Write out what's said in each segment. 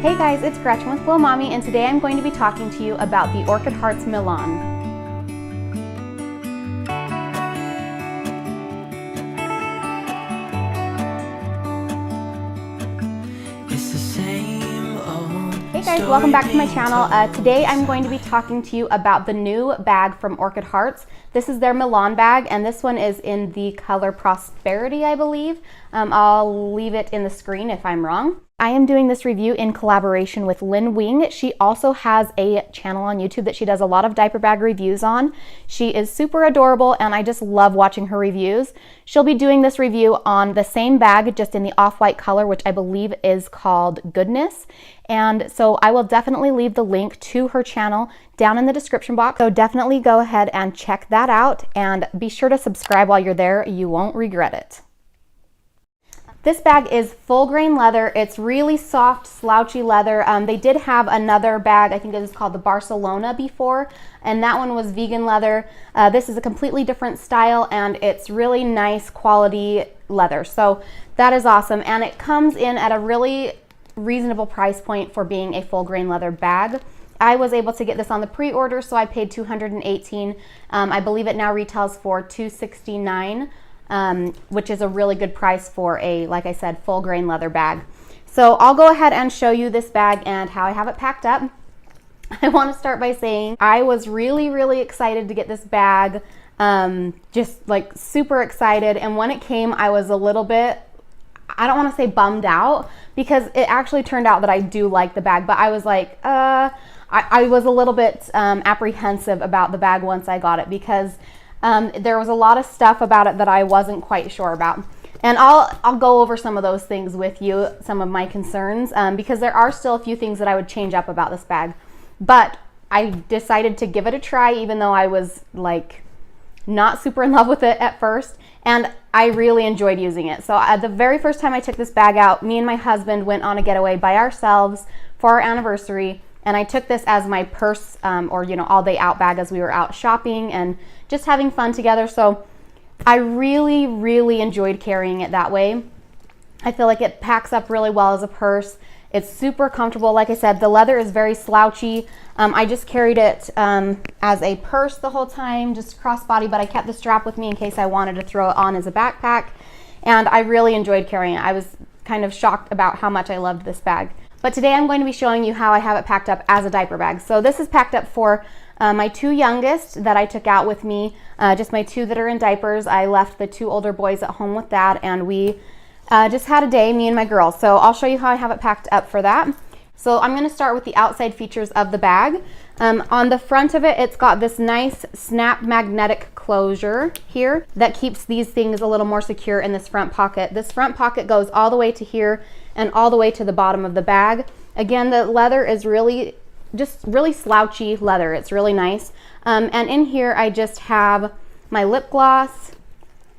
Hey guys, it's Gretchen with Glow Mommy, and today I'm going to be talking to you about the Orchid Hearts Milan. Hey guys, welcome back to my channel. Today I'm going to be talking to you about the new bag from Orchid Hearts. This is their Milan bag, and this one is in the color Prosperity, I believe. I'll leave it in the screen if I'm wrong. I am doing this review in collaboration with Lynn Wing. She also has a channel on YouTube that she does a lot of diaper bag reviews on. She is super adorable and I just love watching her reviews. She'll be doing this review on the same bag, just in the off-white color, which I believe is called Goodness. And so I will definitely leave the link to her channel down in the description box. So definitely go ahead and check that out, and be sure to subscribe while you're there. You won't regret it. This bag is full grain leather. It's really soft, slouchy leather. They did have another bag, I think it was called the Barcelona before, and that one was vegan leather. This is a completely different style, and it's really nice quality leather. So that is awesome, and it comes in at a really reasonable price point for being a full grain leather bag. I was able to get this on the pre-order, so I paid $218. I believe it now retails for $269. Which is a really good price for a, like I said, full grain leather bag. So I'll go ahead and show you this bag and how I have it packed up. I want to start by saying I was really excited to get this bag, just like super excited, and when it came I was a little bit, I don't want to say bummed out, because it actually turned out that I do like the bag, but I was like, I was a little bit apprehensive about the bag once I got it, because there was a lot of stuff about it that I wasn't quite sure about. And I'll go over some of those things with you, some of my concerns, because there are still a few things that I would change up about this bag. But I decided to give it a try, even though I was like not super in love with it at first. And I really enjoyed using it. So the very first time I took this bag out, me and my husband went on a getaway by ourselves for our anniversary. And I took this as my purse, or all day out bag, as we were out shopping and just having fun together. So I really enjoyed carrying it that way. I feel like it packs up really well as a purse. It's super comfortable. Like I said, the leather is very slouchy. I just carried it as a purse the whole time, just crossbody, but I kept the strap with me in case I wanted to throw it on as a backpack. And I really enjoyed carrying it. I was kind of shocked about how much I loved this bag. But today I'm going to be showing you how I have it packed up as a diaper bag. So this is packed up for my two youngest that I took out with me, just my two that are in diapers. I left the two older boys at home with that, and we just had a day, me and my girls. So I'll show you how I have it packed up for that. So I'm going to start with the outside features of the bag. On the front of it, it's got this nice snap magnetic closure here that keeps these things a little more secure in this front pocket. This front pocket goes all the way to here and all the way to the bottom of the bag. Again, the leather is really slouchy leather. It's really nice. And in here I just have my lip gloss.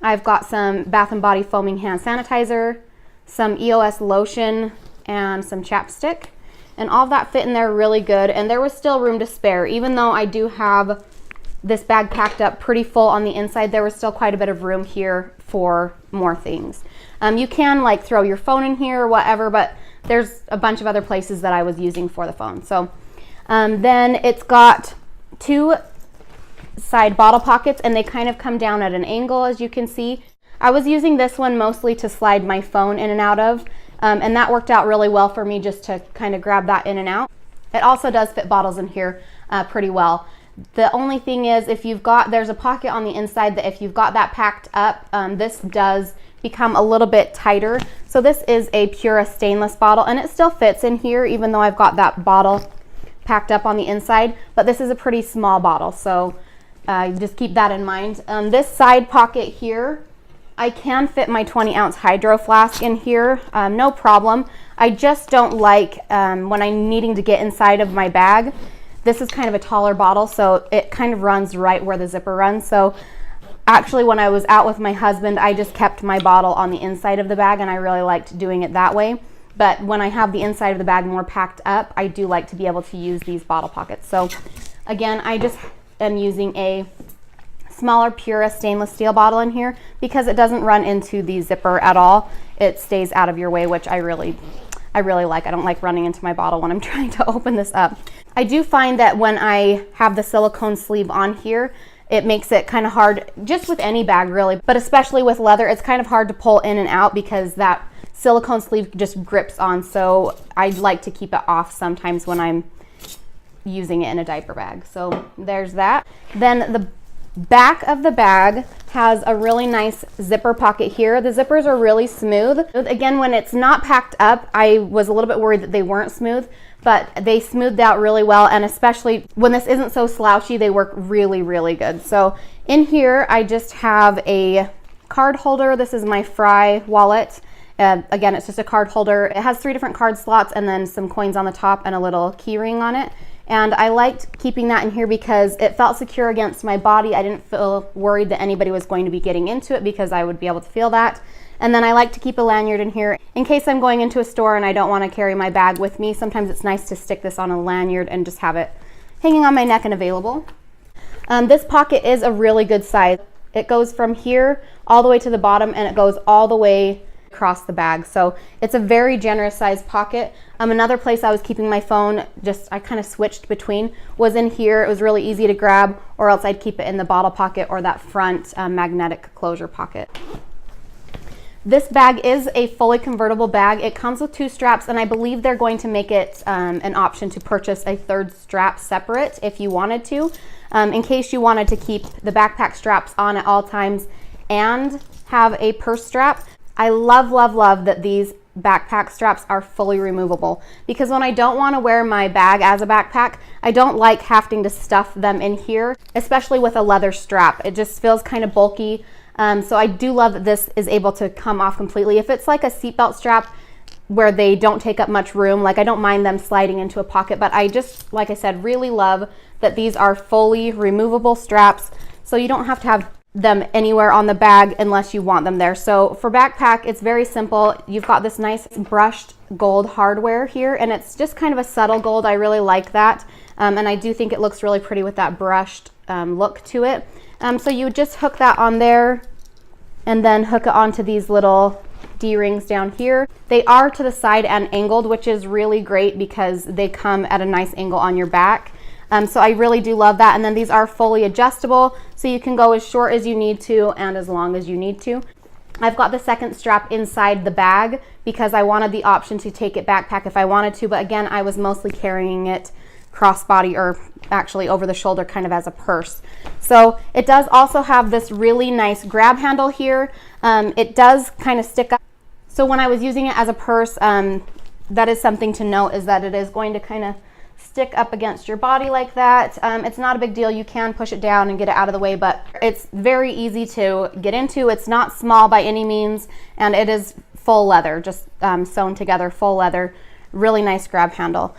I've got some Bath & Body foaming hand sanitizer, some EOS lotion, and some chapstick. And all of that fit in there really good, and there was still room to spare. Even though I do have this bag packed up pretty full on the inside, there was still quite a bit of room here for more things. You can like throw your phone in here or whatever, but there's a bunch of other places that I was using for the phone. So then it's got two side bottle pockets, and they kind of come down at an angle, as you can see. I was using this one mostly to slide my phone in and out of, and that worked out really well for me, just to kind of grab that in and out. It also does fit bottles in here pretty well. The only thing is, there's a pocket on the inside that if you've got that packed up, this does become a little bit tighter. So this is a Pura stainless bottle, and it still fits in here even though I've got that bottle packed up on the inside, but this is a pretty small bottle, so just keep that in mind. This side pocket here, I can fit my 20-ounce hydro flask in here, no problem. I just don't like when I'm needing to get inside of my bag. This is kind of a taller bottle, so it kind of runs right where the zipper runs. So actually, when I was out with my husband, I just kept my bottle on the inside of the bag, and I really liked doing it that way. But when I have the inside of the bag more packed up, I do like to be able to use these bottle pockets. So again, I just am using a smaller Pura stainless steel bottle in here because it doesn't run into the zipper at all. It stays out of your way, which I really I really like. I don't like running into my bottle when I'm trying to open this up. I do find that when I have the silicone sleeve on here, it makes it kind of hard, just with any bag really, but especially with leather, it's kind of hard to pull in and out because that silicone sleeve just grips on. So I like to keep it off sometimes when I'm using it in a diaper bag. So there's that. Then the back of the bag has a really nice zipper pocket here. The zippers are really smooth. Again, when it's not packed up, I was a little bit worried that they weren't smooth, but they smoothed out really well, and especially when this isn't so slouchy, they work really, really good. So in here, I just have a card holder. This is my Frye Wallet. Again, it's just a card holder. It has 3 different card slots and then some coins on the top and a little key ring on it. And I liked keeping that in here because it felt secure against my body. I didn't feel worried that anybody was going to be getting into it because I would be able to feel that. And then I like to keep a lanyard in here in case I'm going into a store and I don't want to carry my bag with me. Sometimes it's nice to stick this on a lanyard and just have it hanging on my neck and available. This pocket is a really good size. It goes from here all the way to the bottom, and it goes all the way across the bag. So it's a very generous sized pocket. Another place I was keeping my phone, I kind of switched between, was in here. It was really easy to grab, or else I'd keep it in the bottle pocket or that front magnetic closure pocket. This bag is a fully convertible bag. It comes with 2 straps, and I believe they're going to make it an option to purchase a 3rd strap separate if you wanted to, in case you wanted to keep the backpack straps on at all times and have a purse strap. I love, love, love that these backpack straps are fully removable, because when I don't want to wear my bag as a backpack, I don't like having to stuff them in here, especially with a leather strap. It just feels kind of bulky. So I do love that this is able to come off completely. If it's like a seatbelt strap where they don't take up much room, like I don't mind them sliding into a pocket, but I just, like I said, really love that these are fully removable straps, so you don't have to have them anywhere on the bag unless you want them there. So for backpack, it's very simple. You've got this nice brushed gold hardware here, and it's just kind of a subtle gold. I really like that, and I do think it looks really pretty with that brushed look to it. So you would just hook that on there and then hook it onto these little D-rings down here. They are to the side and angled, which is really great because they come at a nice angle on your back. So I really do love that. And then these are fully adjustable, so you can go as short as you need to and as long as you need to. I've got the 2nd strap inside the bag because I wanted the option to take it backpack if I wanted to, but again, I was mostly carrying it crossbody, or actually over the shoulder, kind of as a purse. So it does also have this really nice grab handle here. It does kind of stick up. So when I was using it as a purse, that is something to note, is that it is going to kind of stick up against your body like that. It's not a big deal. You can push it down and get it out of the way, but it's very easy to get into. It's not small by any means, and it is full leather, just sewn together, full leather. Really nice grab handle.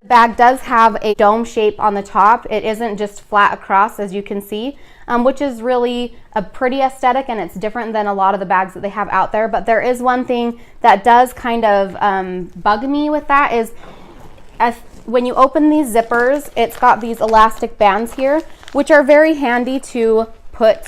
The bag does have a dome shape on the top. It isn't just flat across, as you can see, which is really a pretty aesthetic, and it's different than a lot of the bags that they have out there. But there is one thing that does kind of bug me with that, is when you open these zippers, it's got these elastic bands here, which are very handy to put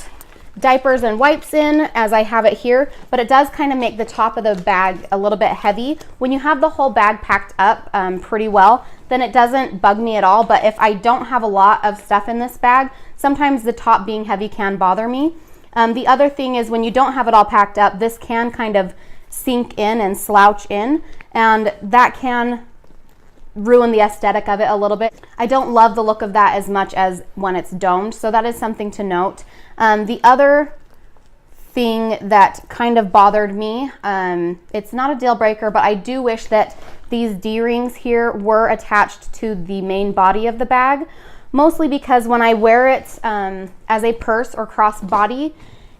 diapers and wipes in, as I have it here, but it does kind of make the top of the bag a little bit heavy. When you have the whole bag packed up pretty well, then it doesn't bug me at all. But if I don't have a lot of stuff in this bag, sometimes the top being heavy can bother me. The other thing is, when you don't have it all packed up, this can kind of sink in and slouch in, and that can ruin the aesthetic of it a little bit. I don't love the look of that as much as when it's domed, so that is something to note. The other thing that kind of bothered me, it's not a deal breaker, but I do wish that these D-rings here were attached to the main body of the bag, mostly because when I wear it as a purse or crossbody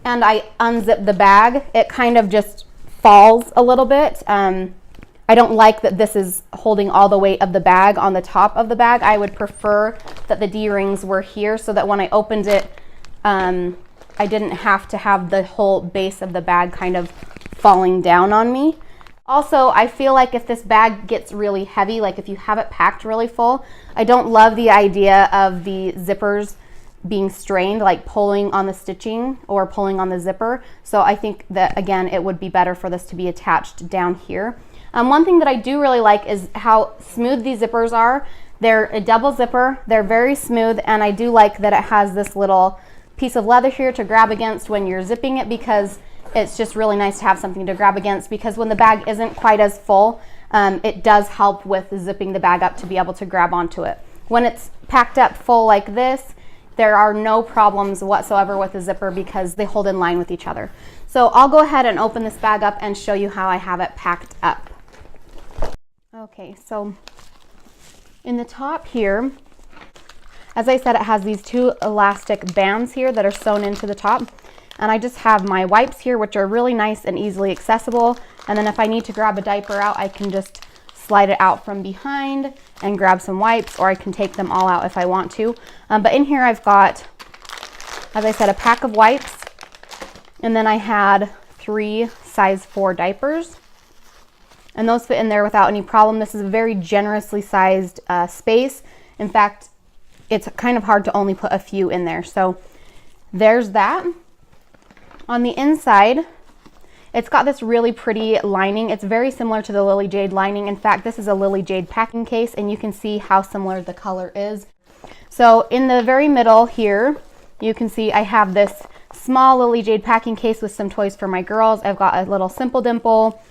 and I unzip the bag, it kind of just falls a little bit. I don't like that this is holding all the weight of the bag on the top of the bag. I would prefer that the D-rings were here so that when I opened it, I didn't have to have the whole base of the bag kind of falling down on me. Also, I feel like if this bag gets really heavy, like if you have it packed really full, I don't love the idea of the zippers being strained, like pulling on the stitching or pulling on the zipper. So I think that, again, it would be better for this to be attached down here. One thing that I do really like is how smooth these zippers are. They're a double zipper, they're very smooth, and I do like that it has this little piece of leather here to grab against when you're zipping it, because it's just really nice to have something to grab against, because when the bag isn't quite as full, it does help with zipping the bag up to be able to grab onto it. When it's packed up full like this, there are no problems whatsoever with the zipper because they hold in line with each other. So I'll go ahead and open this bag up and show you how I have it packed up. Okay, so in the top here, as I said, it has these two elastic bands here that are sewn into the top. And I just have my wipes here, which are really nice and easily accessible. And then if I need to grab a diaper out, I can just slide it out from behind and grab some wipes, or I can take them all out if I want to. But in here I've got, as I said, a pack of wipes. And then I had 3 size 4 diapers. And those fit in there without any problem. This is a very generously sized space. In fact, it's kind of hard to only put a few in there. So there's that. On the inside, it's got this really pretty lining. It's very similar to the Lily Jade lining. In fact, this is a Lily Jade packing case, and you can see how similar the color is. So in the very middle here, you can see I have this small Lily Jade packing case with some toys for my girls. I've got a little Simple Dimple,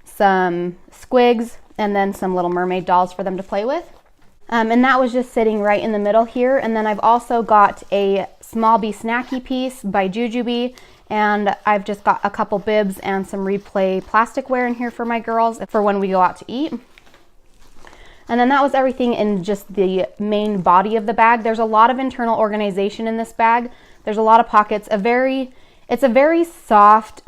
some Squigs, and then some Little Mermaid dolls for them to play with. And that was just sitting right in the middle here. And then I've also got a Small Bee Snacky piece by Jujubee. And I've just got a couple bibs and some Replay plasticware in here for my girls for when we go out to eat. And then that was everything in just the main body of the bag. There's a lot of internal organization in this bag. There's a lot of pockets. It's a very soft,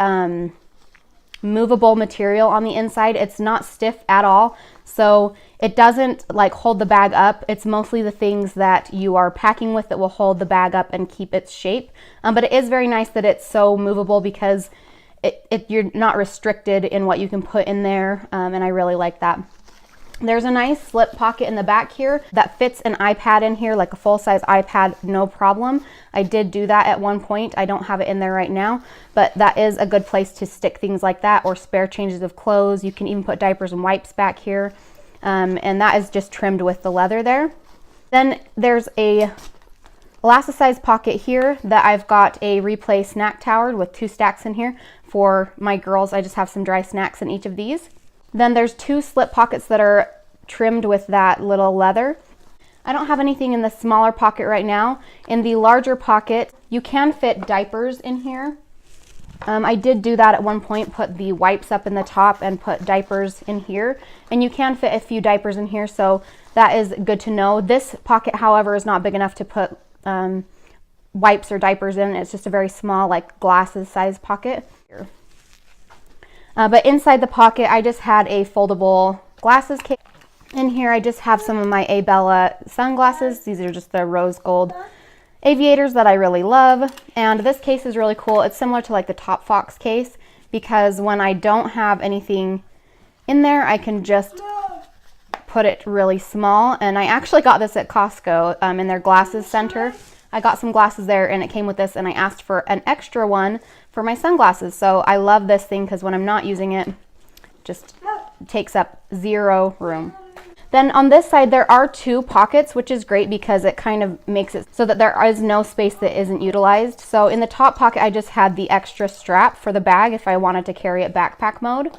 movable material on the inside. It's not stiff at all. So it doesn't like hold the bag up. It's mostly the things that you are packing with that will hold the bag up and keep its shape. But it is very nice that it's so movable, because you're not restricted in what you can put in there. And I really like that. There's a nice slip pocket in the back here that fits an iPad in here, like a full-size iPad, no problem. I did do that at one point. I don't have it in there right now, but that is a good place to stick things like that, or spare changes of clothes. You can even put diapers and wipes back here. And that is just trimmed with the leather there. Then there's a elasticized pocket here that I've got a Replay snack tower with 2 stacks in here for my girls. I just have some dry snacks in each of these. Then there's 2 slip pockets that are trimmed with that little leather. I don't have anything in the smaller pocket right now. In the larger pocket, you can fit diapers in here. I did do that at one point, put the wipes up in the top and put diapers in here. And you can fit a few diapers in here, so that is good to know. This pocket, however, is not big enough to put wipes or diapers in. It's just a very small, like glasses size pocket. But inside the pocket, I just had a foldable glasses case. In here, I just have some of my Abella sunglasses. These are just the rose gold aviators that I really love. And this case is really cool. It's similar to like the Top Fox case, because when I don't have anything in there, I can just put it really small. And I actually got this at Costco in their glasses center. I got some glasses there and it came with this, and I asked for an extra one for my sunglasses. So I love this thing because when I'm not using it, just takes up 0 room. Then on this side, there are 2 pockets, which is great because it kind of makes it so that there is no space that isn't utilized. So in the top pocket, I just had the extra strap for the bag if I wanted to carry it backpack mode.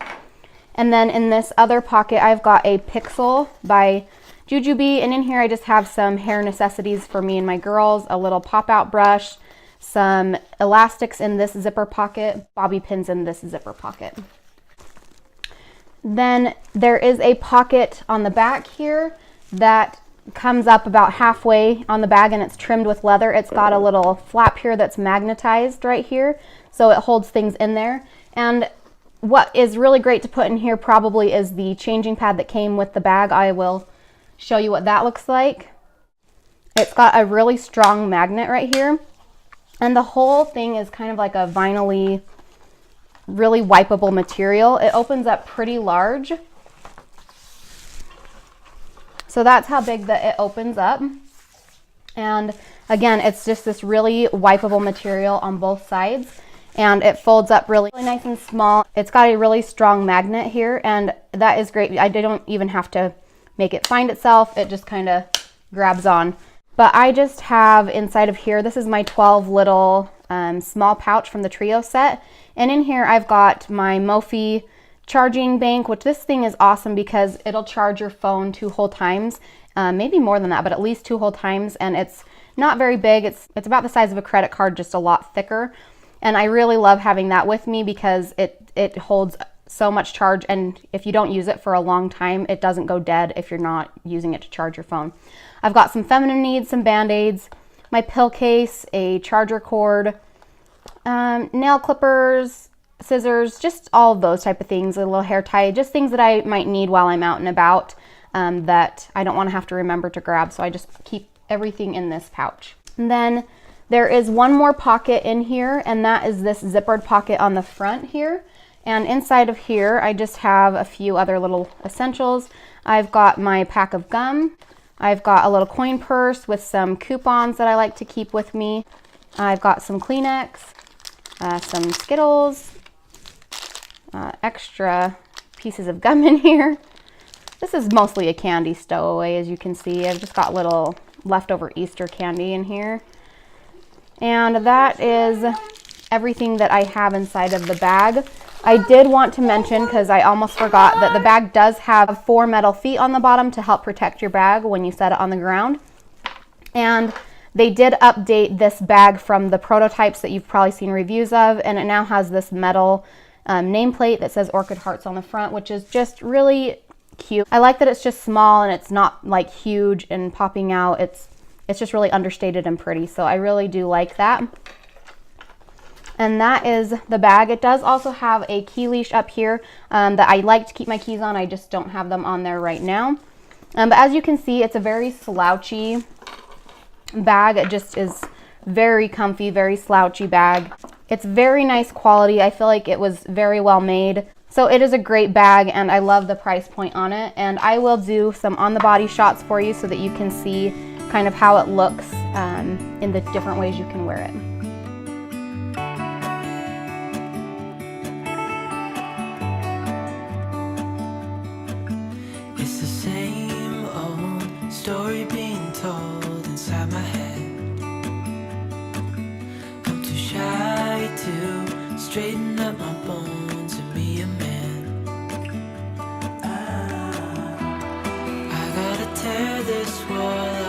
And then in this other pocket, I've got a Pixel by Jujubee, and in here I just have some hair necessities for me and my girls, a little pop-out brush, some elastics in this zipper pocket, bobby pins in this zipper pocket. Then there is a pocket on the back here that comes up about halfway on the bag, and it's trimmed with leather. It's got a little flap here that's magnetized right here, so it holds things in there. And what is really great to put in here probably is the changing pad that came with the bag. I will show you what that looks like. It's got a really strong magnet right here, and the whole thing is kind of like a vinyl-y, really wipeable material. It opens up pretty large, so that's how big that it opens up. And again, it's just this really wipeable material on both sides. and it folds up really nice and small. It's got a really strong magnet here, and that is great. I don't even have to make it find itself. It just kind of grabs on. But I just have inside of here, this is my 12 little small pouch from the trio set. And in here I've got my Mophie charging bank, which this thing is awesome because it'll charge your phone 2 whole times. Maybe more than that, but at least 2 whole times. And it's not very big. It's about the size of a credit card, just a lot thicker. And I really love having that with me because it holds so much charge, and if you don't use it for a long time, it doesn't go dead if you're not using it to charge your phone. I've got some feminine needs, some band-aids, my pill case, a charger cord, nail clippers, scissors, just all of those type of things, a little hair tie, just things that I might need while I'm out and about that I don't want to have to remember to grab, so I just keep everything in this pouch. And then there is one more pocket in here, and that is this zippered pocket on the front here. And inside of here, I just have a few other little essentials. I've got my pack of gum. I've got a little coin purse with some coupons that I like to keep with me. I've got some Kleenex, some Skittles, extra pieces of gum in here. This is mostly a candy stowaway, as you can see. I've just got little leftover Easter candy in here. And that is everything that I have inside of the bag. I did want to mention, because I almost forgot, that the bag does have 4 metal feet on the bottom to help protect your bag when you set it on the ground. And they did update this bag from the prototypes that you've probably seen reviews of, and it now has this metal nameplate that says Orchid Hearts on the front, which is just really cute. I like that it's just small and it's not like huge and popping out. It's just really understated and pretty, so I really do like that. And that is the bag. It does also have a key leash up here that I like to keep my keys on. I just don't have them on there right now. But as you can see, it's a very slouchy bag. It just is very comfy, very slouchy bag. It's very nice quality. I feel like it was very well made. So it is a great bag, and I love the price point on it. And I will do some on the body shots for you so that you can see kind of how it looks in the different ways you can wear it. It's the same old story being told inside my head. I'm too shy to straighten up my bones and be a man. I gotta tear this wall